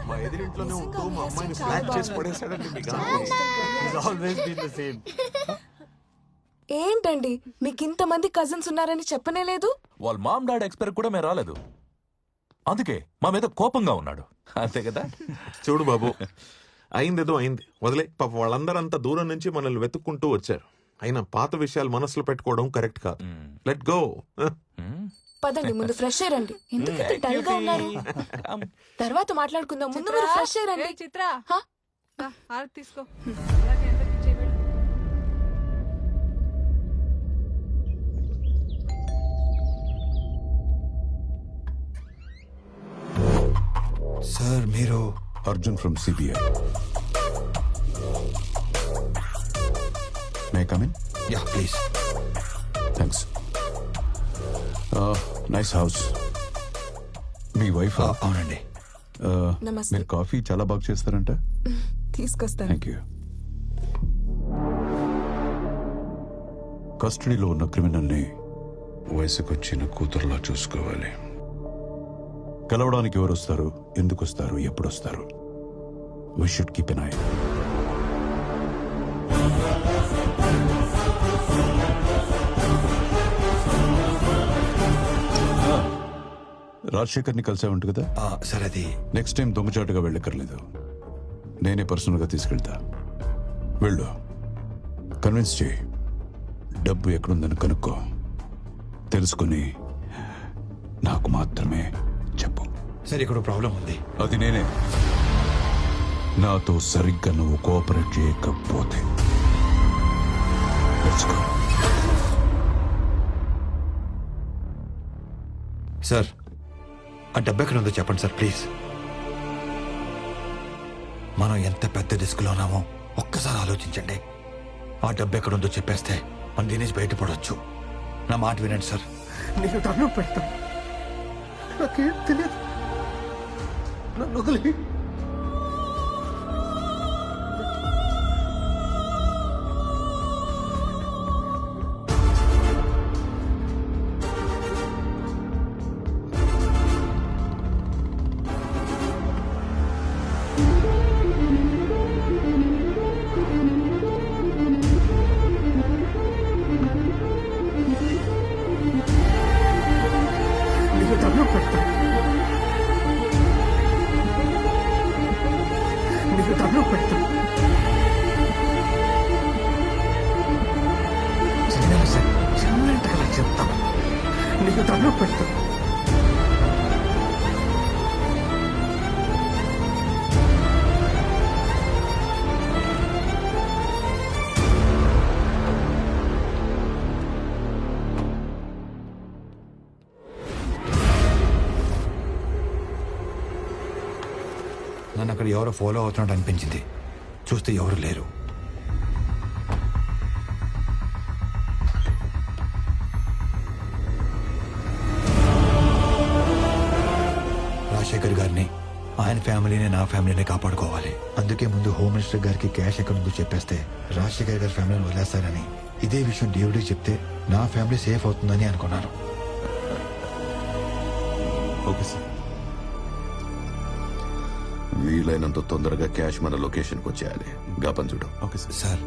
మా ఎదురింట్లోనే ఉంటూ మా అమ్మాయిని స్నాచ్ చేసి పడేసాడండి మీ ఏంటండి మీకు ఇంతమంది కజిన్స్ ఉన్నారని చెప్పనే లేదు? వాళ్ళ మామ్ డాడ్ ఎక్స్పైర్ కూడా మేము రాలేదు, అందుకే మా మీద కోపంగా ఉన్నాడు, అంతే కదా. చూడు బాబు, అయిందేదో అయింది, వదిలే. పాప వాళ్ళందరూ అంత దూరం నుంచి మనల్ని వెతుక్కుంటూ వచ్చారు. అయినా పాత విషయాలు మనసులో పెట్టుకోవడం కరెక్ట్ కాదు. Let go. పదండి, ముందు ఫ్రెష్ అయ్యండి. ఎందుకంటే డల్ గా ఉన్నారు, తర్వాత మాట్లాడుకుందాం. ముందు మీరు ఫ్రెష్ అయ్యండి. చిత్ర హా? తీసుకో. సార్ మీరు? Arjun from CBI. May come in? Yeah please. Thanks. Nice house. Me wife? అవునండి. నమస్తే. మీరు కాఫీ చాలా బాగా చేస్తారంట. తీసుకొస్తాను. Thank you. కస్టడీలో ఉన్న క్రిమినల్ని వయసుకొచ్చిన కూతురులా చూసుకోవాలి. కలవడానికి ఎవరు వస్తారు, ఎందుకు వస్తారు, ఎప్పుడు వస్తారు? We should keep an eye. రాజశేఖర్ని కలిసే ఉంటుంది కదా సార్? అది నెక్స్ట్ టైం దొంగచాటుగా వెళ్ళక్కర్లేదు, నేనే పర్సనల్గా తీసుకెళ్తా. వెళ్ళు, కన్విన్స్ చేయి, డబ్బు ఎక్కడుందని కనుక్కో, తెలుసుకుని నాకు మాత్రమే చెప్పు. సార్ ఇక్కడ ప్రాబ్లం ఉంది. అది నేనే. నాతో సరిగ్గా నువ్వు కోఆపరేట్ చేయకపోతే సార్ ఆ డబ్బు ఎక్కడ ఉందో చెప్పండి సార్ ప్లీజ్. మనం ఎంత పెద్ద రిస్క్లో ఉన్నామో ఒక్కసారి ఆలోచించండి. ఆ డబ్బు ఎక్కడుందో చెప్పేస్తే మన దీని నుంచి బయటపడవచ్చు. నా మాట వినండి సార్. నేను దండం పెడతాను, నాకేం తెలియదు, నన్ను వదిలి. నేను దండం పెడతాను, నేను దండం పెడతాను. చిన్నగా చెప్తాను, నీకు దండం పెడతాను. నన్ను అక్కడ ఎవరో ఫాలో అవుతున్నట్టు అనిపించింది. చూస్తే ఎవరు లేరు. రాజశేఖర్ గారిని, ఆయన ఫ్యామిలీని, నా ఫ్యామిలీని కాపాడుకోవాలి. అందుకే ముందు హోమ్ మినిస్టర్ గారికి క్యాష్ ఎక్కడ ఉందో చెప్పేస్తే రాజశేఖర్ గారి ఫ్యామిలీని వదిలేస్తారని, ఇదే విషయం డేవిడ్కి చెప్తే నా ఫ్యామిలీ సేఫ్ అవుతుందని అనుకున్నాను. Okay sir. వీలైనంత తొందరగా క్యాష్ మన లొకేషన్కి వచ్చేయాలి. గాపన్ చూడు. Okay sir. సార్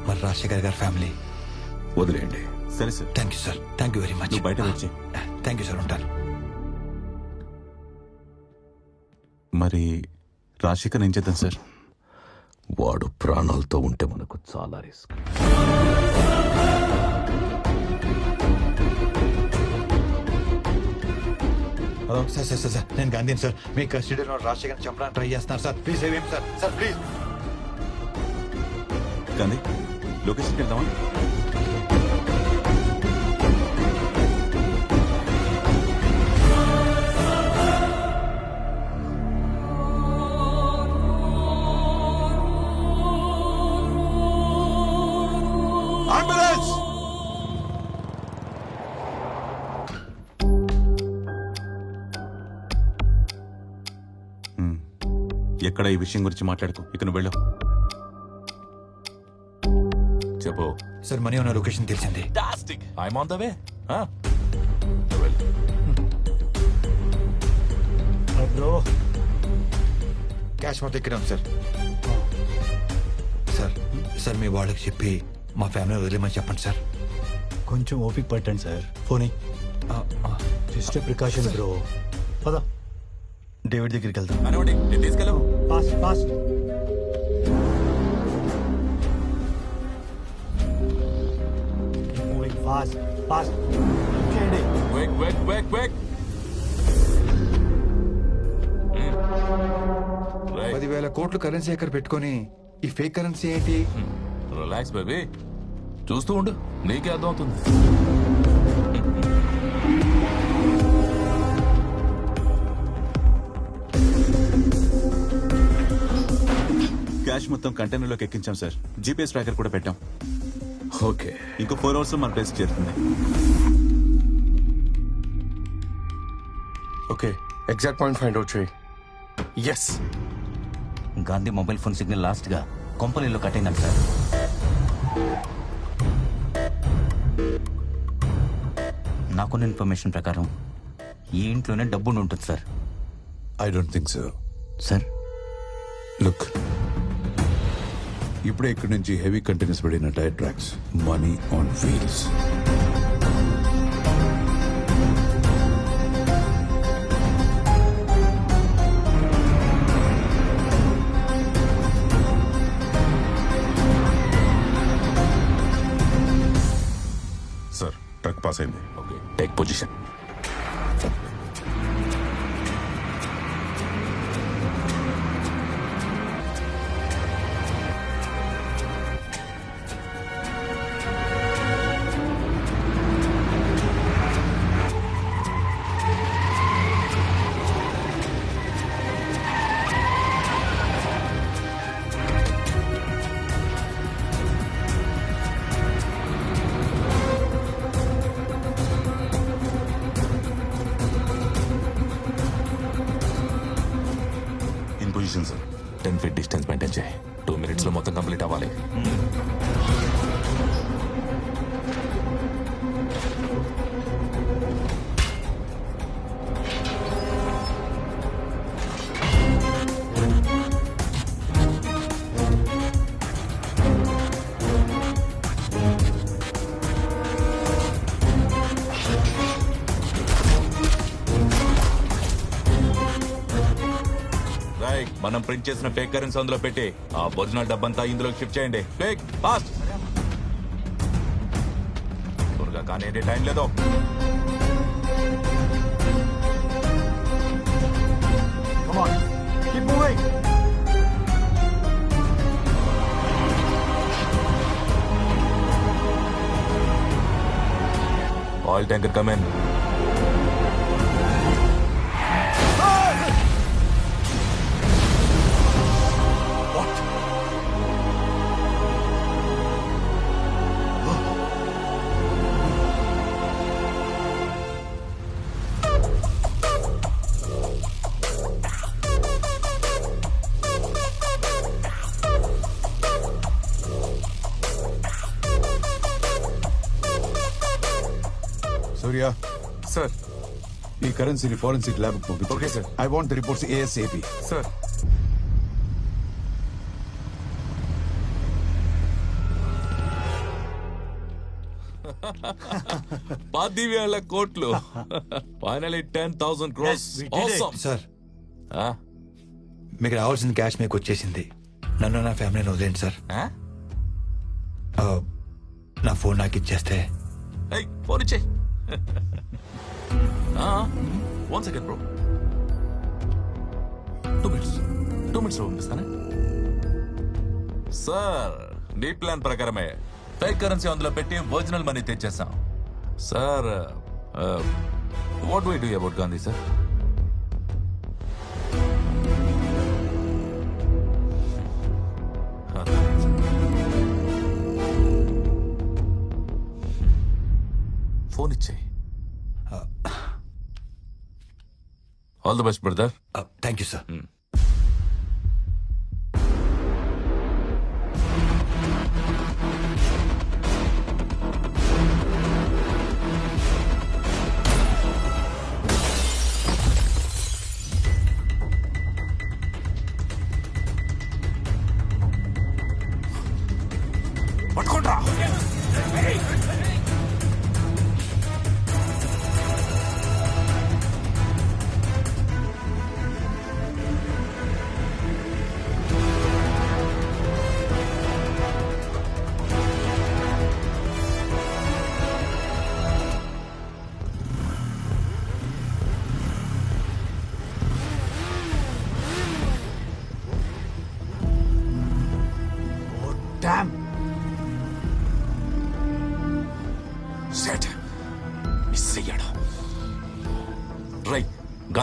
మరి రాజశేఖర్ గారి ఫ్యామిలీ వదిలేయండి. సరే sir. Thank you sir. Thank you very much. నువ్వు బయట వచ్చి. Thank you sir. ఉంటాను. మరి రాజశేఖర్ ఏం చేద్దాం సార్? వాడు ప్రాణాలతో ఉంటే మనకు చాలా రిస్క్. సార్ సార్ సార్ నేను గాంధీని సార్. మీ కస్టడీలో రాజశేఖర్ చంపడానికి ట్రై చేస్తున్నారు sir. Please save him sir. Sir please. Gandhi, లొకేషన్కి వెళ్దామా? అంబులెన్స్! ఎక్కడ ఈ విషయం గురించి మాట్లాడుకో, ఇక నువ్వు వెళ్ళు. చెప్పు సార్. మనీ ఉన్న లొకేషన్ తెలిసింది. I'm on the way. Bro cash మొత్తం ఇక్కడే ఉంది సార్. సార్ సార్ మీ వాళ్ళకి చెప్పి మా ఫ్యామిలీ వదిలేమని చెప్పండి సార్. కొంచెం ఓపిక పట్టండి sir. Phone just precaution bro. పద డేవిడ్ దగ్గరికి వెళ్తాం. మనోడి నేను తీసుకెళ్ళవు. Fast fast. Moving fast fast చేయండి. Quick, quick, quick, quick. Right. 10,000 కోట్లు కరెన్సీ ఎక్కడ పెట్టుకొని ఈ ఫేక్ కరెన్సీ ఏంటి? రిలాక్స్ బేబీ, చూస్తూ ఉండు, నీకే అర్థం అవుతుంది. క్యాష్ మొత్తం కంటైనర్లోకి ఎక్కించాం సార్. జీపీఎస్ ట్రాకర్ కూడా పెట్టాం. ఓకే, ఇంకో 4 అవర్స్ లో మన ప్లేస్ చేరుతుంది. Okay exact point find out చేయి. Yes Gandhi mobile phone signal last గా కొంపలిలో కట్ అయిందంట సార్. నాకున్న ఇన్ఫర్మేషన్ ప్రకారం ఈ ఇంట్లోనే డబ్బు ఉంటుంది sir. I don't think so. Sir look, ఇప్పుడే ఇక్కడి నుంచి హెవీ కంటైనర్స్ పడిన tyre tracks, money on wheels. Sir truck pass అయింది. Okay, take position. In position sir. 10 feet distance maintain చేయి. 2 minutes లో మొత్తం కంప్లీట్ అవ్వాలి. మనం ప్రింట్ చేసిన ఫేక్ కరెన్సీ అందులో పెట్టి ఆ ఒరిజినల్ డబ్బంతా ఇందులో షిఫ్ట్ చేయండి. ఫేక్ ఫాస్ట్, త్వరగా కానీ టైం లేదు. Come on, keep moving. Oil tanker come in. Surya sir ఈ కరెన్సీని ఫోరెన్సిక్ ల్యాబ్ పంపించు. Okay sir. I want the reports ASAP. Sir $10,000 కోట్లు. Finally 10,000 crores. Yes, we did it. Awesome. Sir ఆ? మీకు రావాల్సిన క్యాష్ మీకు వచ్చేసింది. నన్ను నా ఫ్యామిలీని వదిలేండి సార్. ఆ? నా ఫోన్ నాకు ఇచ్చేస్తే. ఏయ్, ఫోన్ ఇచ్చేయ్. 1 second బ్రో. 2 minutes. 2 minutes లో పంపిస్తానే. సార్, నీ ప్లాన్ ప్రకారమే ఫేక్ కరెన్సీ అందులో పెట్టి ఒరిజినల్ మనీ తెచ్చేసాం. Sir, what to do about Gandhi sir? Phone ఇచ్చేయి. All the best brother. Thank you sir.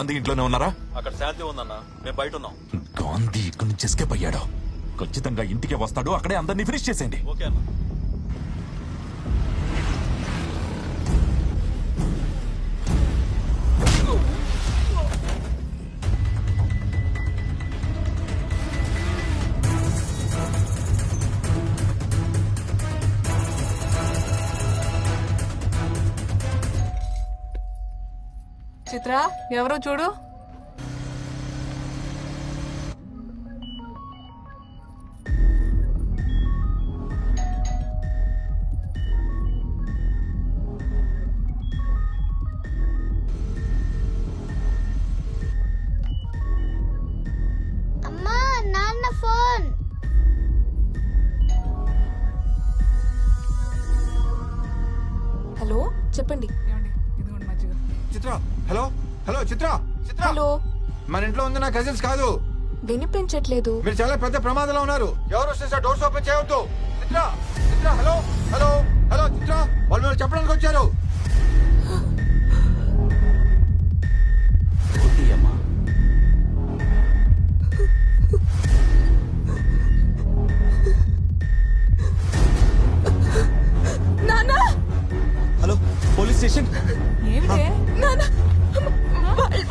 Gandhi ఇంట్లోనే ఉన్నారా? అక్కడ శాంతి ఉందన్నా, మేము బయట ఉన్నాం. గాంధీ ఇక్కడి నుంచి ఎస్కేప్ అయ్యాడు. ఖచ్చితంగా ఇంటికే వస్తాడు. అక్కడే అందరినీ ఫినిష్ చేసేయండి. ఓకే అన్న. చిత్ర ఎవరో చూడు. అమ్మా, నాన్న ఫోన్. హలో, చెప్పండి. ఇదిగోండి మజ్జిగ. చిత్ర, హలో హలో చిత్ర, చిత్ర. హలో, మన ఇంట్లో ఉంది నా కజిన్స్ కాదు. వినిపించట్లేదు. మీరు చాలా పెద్ద ప్రమాదంలో ఉన్నారు. ఎవరు వస్తే డోర్స్ ఓపెన్ చేయవద్దు. చిత్ర, చిత్ర, హలో హలో హలో చిత్ర, వాళ్ళు మీరు చెప్పడానికి వచ్చారు. అమ్మా నానా, హలో, పోలీస్ స్టేషన్. ఏమిటే? నానా,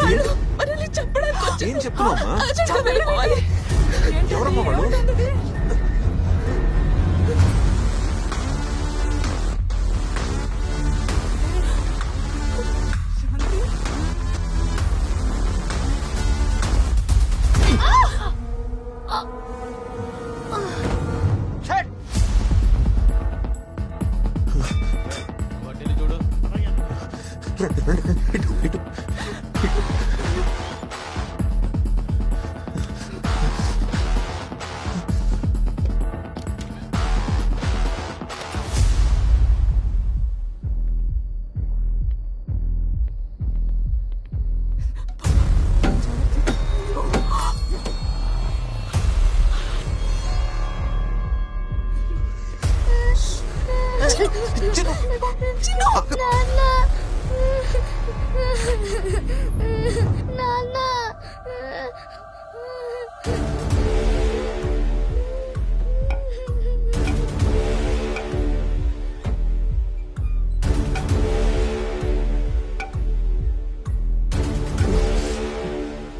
వాళ్ళు మనల్ని చెప్పడానికి వచ్చారు. ఏం చెప్తున్నావమ్మా? అర్జెంట్గా వెళ్ళిపోవాలి. ఎవరమ్మా వాళ్ళు?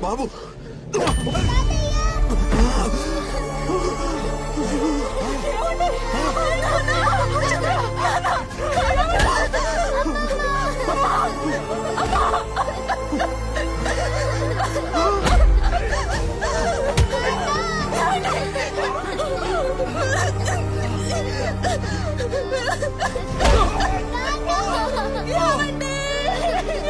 బాబు, నాన్న